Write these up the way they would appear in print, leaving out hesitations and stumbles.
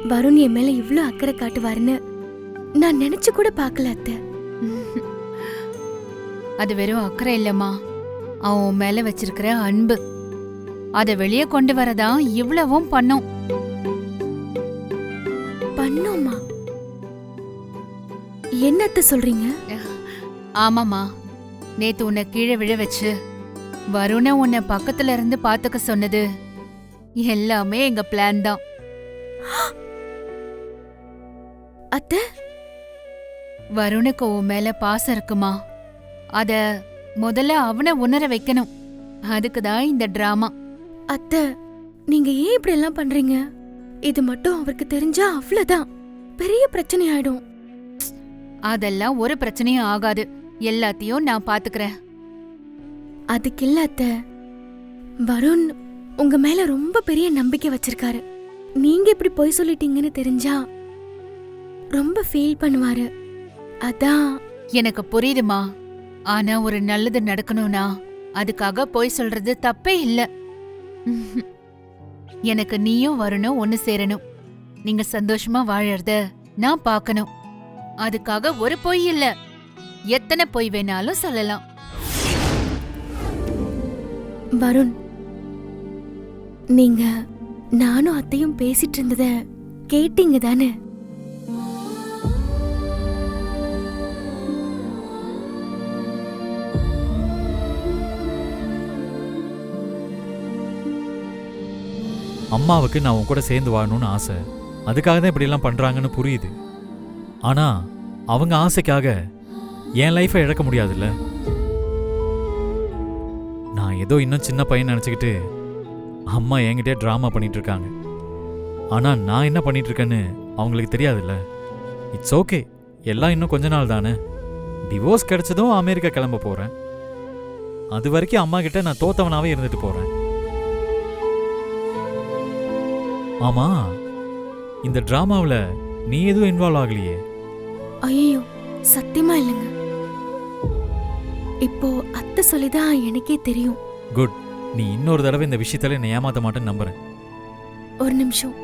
வருண் என் மேல இவ்ளோ அக்கறை காட்டுவாருன்னு நான் நினைச்சு கூட பார்க்கல அத்தை. அது வெறும் அக்கறை இல்லம்மா, அவன் உன் மேல வச்சிருக்கிற அன்பு. அத வெளியே கொண்டு வரதான் இவ்வளவும் பண்ணும். பண்ணோமா? என்னத்த சொல்றீங்க? ஆமாமா, நேத்து உன்னை கீழே விழ வச்சு வருண உன்னை பக்கத்துல இருந்து பாத்துக்க சொன்னது எல்லாமே எங்க பிளான் தான். அத்தை, வருணுக்கு உன் மேல பாசம் இருக்குமா, அத முதல்ல அவனை உணர வைக்கணும். அதுக்குதான் இந்த டிராமா. அத்தை, நீங்க ஏன் இப்படி எல்லாம் பண்றீங்க? இது மட்டும் அவருக்கு தெரிஞ்சா அவ்வளவுதான், பெரிய பிரச்சனை ஆயிடும். அதெல்லாம் ஒரு பிரச்சனையும் ஆகாது, எல்லாத்தையும் நான் பாத்துக்கிறேன். அதுக்கு இல்ல அத்தை, வருண் உங்க மேல ரொம்ப பெரிய நம்பிக்கை வச்சிருக்காரு. நீங்க இப்படி பொய் சொல்லிட்டீங்கன்னு தெரிஞ்சா ரொம்ப ஃபீல் பண்ணுவாரு. அதான். எனக்கு புரியுதுமா, ஆனா ஒரு நல்லது நடக்கணும்னா அதுக்காக பொய் சொல்றது தப்பே இல்ல. எனக்கு நீயும் வரணும், ஒன்னு சேரணும், நீங்க சந்தோஷமா வாழறத நான் பார்க்கணும். அதுக்காக ஒரு பொய் இல்ல, எத்தனை பொய் வேணாலும் சொல்லலாம். வருண், நீங்க நானும் அத்தையும் பேசிட்டு இருந்தத கேட்டீங்க தானே? அம்மாவுக்கு நான் உன் கூட சேர்ந்து வாழணும்னு ஆசை, அதுக்காக தான் இப்படிலாம் பண்ணுறாங்கன்னு புரியுது. ஆனால் அவங்க ஆசைக்காக என் லைஃப்பை இழக்க முடியாதுல்ல. நான் ஏதோ இன்னும் சின்ன பையன் நினச்சிக்கிட்டு அம்மா என்கிட்டே ட்ராமா பண்ணிட்டு இருக்காங்க. ஆனால் நான் என்ன பண்ணிட்டு இருக்கேன்னு அவங்களுக்கு தெரியாதுல்ல. இட்ஸ் ஓகே, எல்லாம் இன்னும் கொஞ்ச நாள் தானே. டிவோர்ஸ் கிடைச்சதும் அமெரிக்கா கிளம்ப போகிறேன். அது வரைக்கும் அம்மா கிட்ட நான் தோத்தவனாவே இருந்துட்டு போகிறேன். ஆமா, இந்த டிராமாவில் நீ எதுவும் இன்வால்வ் ஆகலையே? ஐயோ, சத்தியமா இல்லைங்க. இப்போ அத்தை சொல்லிதான் எனக்கே தெரியும். குட், நீ இன்னொரு தடவை இந்த விஷயத்துல என்னை ஏமாத்த மாட்டேன்னு நம்புறேன். ஒரு நிமிஷம்.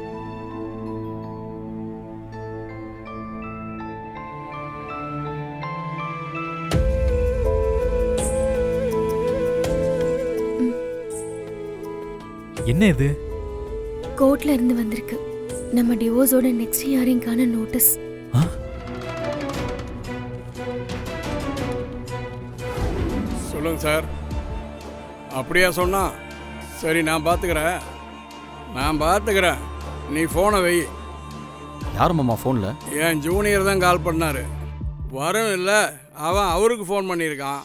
என்ன இது? கோர்ட்ல இருந்து வந்திருக்கு. நம்ம டிவோர்ஸோட நெக்ஸ்ட் ஹியரிங்கான நோட்டீஸ். சொல்லுங்க சார். அப்படியா சொன்னா? சரி, நான் பார்த்துக்கிறேன். நீ ஃபோனை வை. யார் மாமா ஃபோனில்? என் ஜூனியர் தான் கால் பண்ணாரு. வரும் இல்லை, அவன் அவருக்கு ஃபோன் பண்ணியிருக்கான்.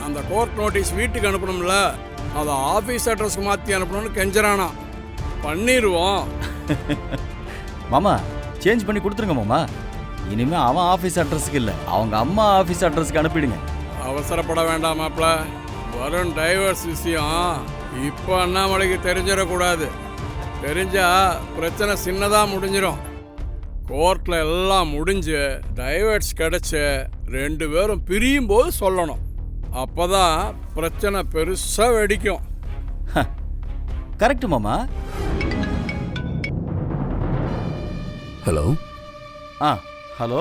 அந்த கோர்ட் நோட்டீஸ் வீட்டுக்கு அனுப்பணும்ல, அதை ஆஃபீஸ் அட்ரஸ்க்கு மாற்றி அனுப்பணும்னு கெஞ்சறானா. பண்ணிடுவோம். மாமா சேஞ்ச் பண்ணி கொடுத்துருங்க மாமா. இனிமே அவன் ஆஃபீஸ் அட்ரஸுக்கு இல்லை, அவங்க அம்மா ஆஃபீஸ் அட்ரஸுக்கு அனுப்பிடுங்க. அவசரப்பட வேண்டாம் மாப்ள. வரும் டைவர்ஸ் விஷயம் இப்போ அண்ணாமலைக்கு தெரிஞ்சிடக்கூடாது. தெரிஞ்சா பிரச்சனை சின்னதாக முடிஞ்சிடும். கோர்ட்டில் எல்லாம் முடிஞ்சு டைவர்ஸ் கிடைச்சு 2 பேரும் பிரியும் போது சொல்லணும். அப்போதான் பிரச்சனை பெருசாக வெடிக்கும். கரெக்டு மாமா. ஹலோ. ஹலோ,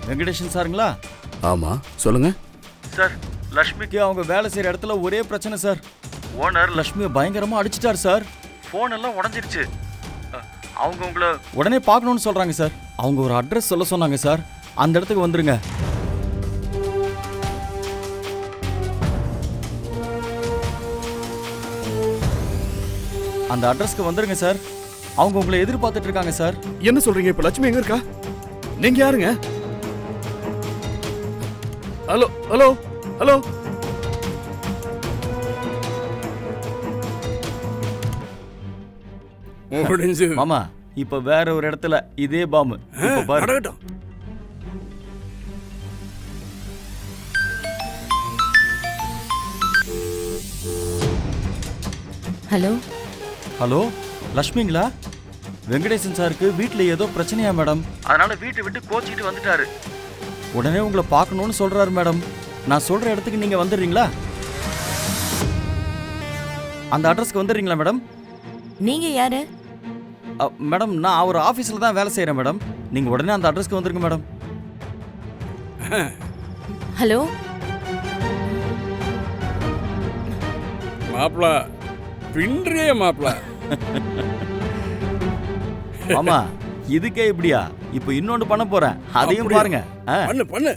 வெங்கடேஷன் சாருங்களா? ஆமாம், சொல்லுங்கள் சார். லக்ஷ்மிக்கு அவங்க வேலை செய்கிற இடத்துல ஒரே பிரச்சனை சார். ஓனர் லக்ஷ்மியை பயங்கரமாக அடிச்சிட்டார் சார். ஃபோன் எல்லாம் உடஞ்சிருச்சு. அவங்க உங்களை உடனே பார்க்கணுன்னு சொல்கிறாங்க சார். அவங்க ஒரு அட்ரஸ் சொல்ல சொன்னாங்க சார், அந்த இடத்துக்கு வந்துருங்க. அந்த அட்ரஸ்க்கு வந்துருங்க சார். அவங்க உங்களை எதிர்பார்த்துட்டு இருக்காங்க சார். என்ன சொல்றீங்க? இப்ப லட்சுமி எங்க இருக்கா? நீங்க யாருங்க? Hello hello hello. முடிஞ்சு மாமா, இப்ப வேற ஒரு இடத்துல இதே பாம்பு. Hello hello, லக்ஷ்மிங்களா? வெங்கடேசன் சாருக்கு வீட்டில் ஏதோ பிரச்சனையா மேடம், அதனால வீட்டை விட்டு கோச்சிக்கிட்டு வந்துட்டாரு. உடனே உங்களை பார்க்கணும்னு சொல்றாரு மேடம். நான் சொல்ற இடத்துக்கு நீங்க வந்துடுறீங்களா? அந்த அட்ரஸ்க்கு வந்துடுறீங்களா மேடம்? நீங்க யாரு? மேடம் நான் அவர் ஆஃபீஸில் தான் வேலை செய்கிறேன் மேடம். நீங்கள் உடனே அந்த அட்ரஸ்க்கு வந்துருங்க மேடம். ஹலோ மாப்பிள பின்றியே மாப்பிள. ஆமா இதுக்கே இப்படியா? இப்போ இன்னொன்று பண்ண போகிறேன், அதையும் அப்படியா? பாருங்க. பண்ணு பண்ணு.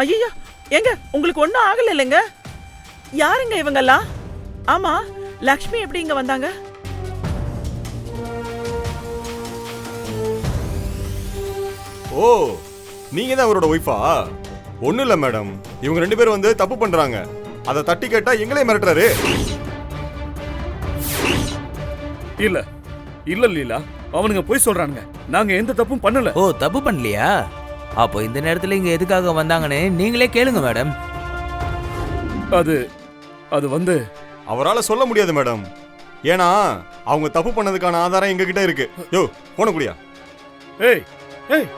ஐயோ எங்க உங்களுக்கு ஒன்றும் ஆகல இல்லைங்க? யாருங்க இவங்கெல்லாம்? ஆமா, லக்ஷ்மி எப்படி இங்க வந்தாங்க? ஓ, நீங்க தான் அவரோட ஒய்ஃபா? ஒன்றும் இல்லை மேடம், இவங்க 2 பேரும் வந்து தப்பு பண்றாங்க. அதை தட்டி கேட்டா எங்களே மிரட்டுறாரு. இல்ல இல்ல லீலா, அவனுங்க போய் சொல்றானுங்க. நாங்க எந்த தப்பும் பண்ணல. ஓ, தப்பு பண்ணலையா? அப்போ இந்த நேரத்துல இங்க எதுக்காக வந்தாங்கன்னு நீங்களே கேளுங்க மேடம். அது வந்து அவரால் சொல்ல முடியாது மேடம். ஏன்னா அவங்க தப்பு பண்ணதுக்கான ஆதாரம் எங்க கிட்ட இருக்கு. யோ போன குடியா. ஏய் ஏய்,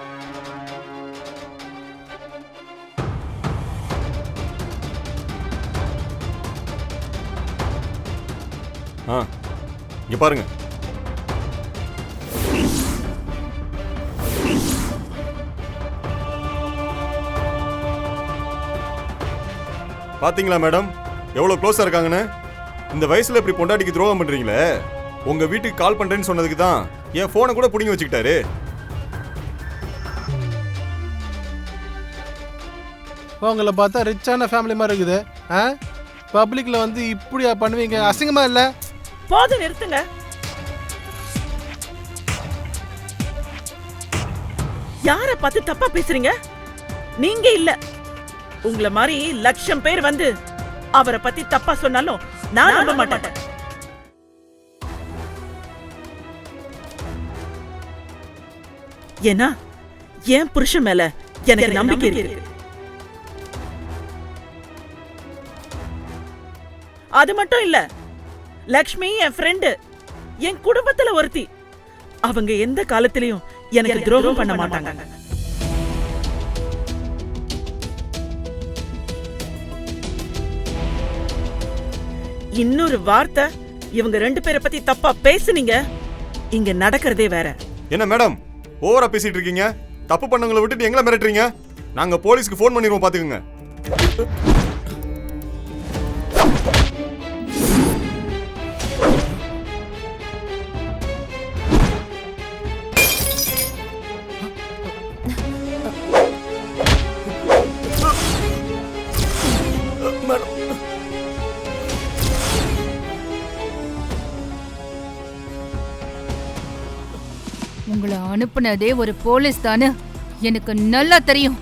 இங்க பாருங்க. பாத்தீங்களா மேடம் எவ்வளவு க்ளோஸா இருக்காங்கன்னு? இந்த வயசுல இப்படி பொண்டாட்டிக்கு துரோகம் பண்றீங்களே. உங்க வீட்டுக்கு கால் பண்றேன்னு சொன்னதுக்கு தான் என் போனை கூட புடிங்கி வச்சுக்கிட்டாரு. உங்களை பார்த்தா ரிச்சான ஃபேமிலி மாதிரி இருக்குது. பப்ளிக்ல வந்து இப்படியா பண்ணுவீங்க? அசிங்கமா இல்ல? போதும், நிறுத்துங்க. யார பார்த்து தப்பா பேசுறீங்க? நீங்க இல்ல, உங்களை மாதிரி லட்சம் பேர் வந்து அவரை பத்தி தப்பா சொன்னாலும் நான் நம்ப மாட்டேன். ஏன்னா என் புருஷன் மேல எனக்கு நம்பிக்கை இருக்கு. அது மட்டும் இல்ல, லக்ஷ்மி என் ஃப்ரெண்டு, என் குடும்பத்துல ஒருத்தி. அவங்க எந்த காலத்திலயும் எனக்கு துரோகம் பண்ண மாட்டாங்க. இன்னொரு வார்த்தை இவங்க 2 பேரை பத்தி தப்பா பேசுனீங்க, இங்க நடக்கிறதே வேற. என்ன மேடம் ஓவரா பேசிட்டு இருக்கீங்க? தப்பு பண்ணவங்களை விட்டுட்டு எங்களை மிரட்டுறீங்க? நாங்க போலீஸ்க்கு ஃபோன் பண்ணிடுவோம், பாத்துக்கோங்க. உங்களை அனுப்புனதே ஒரு போலீஸ் தானே, எனக்கு நல்லா தெரியும்.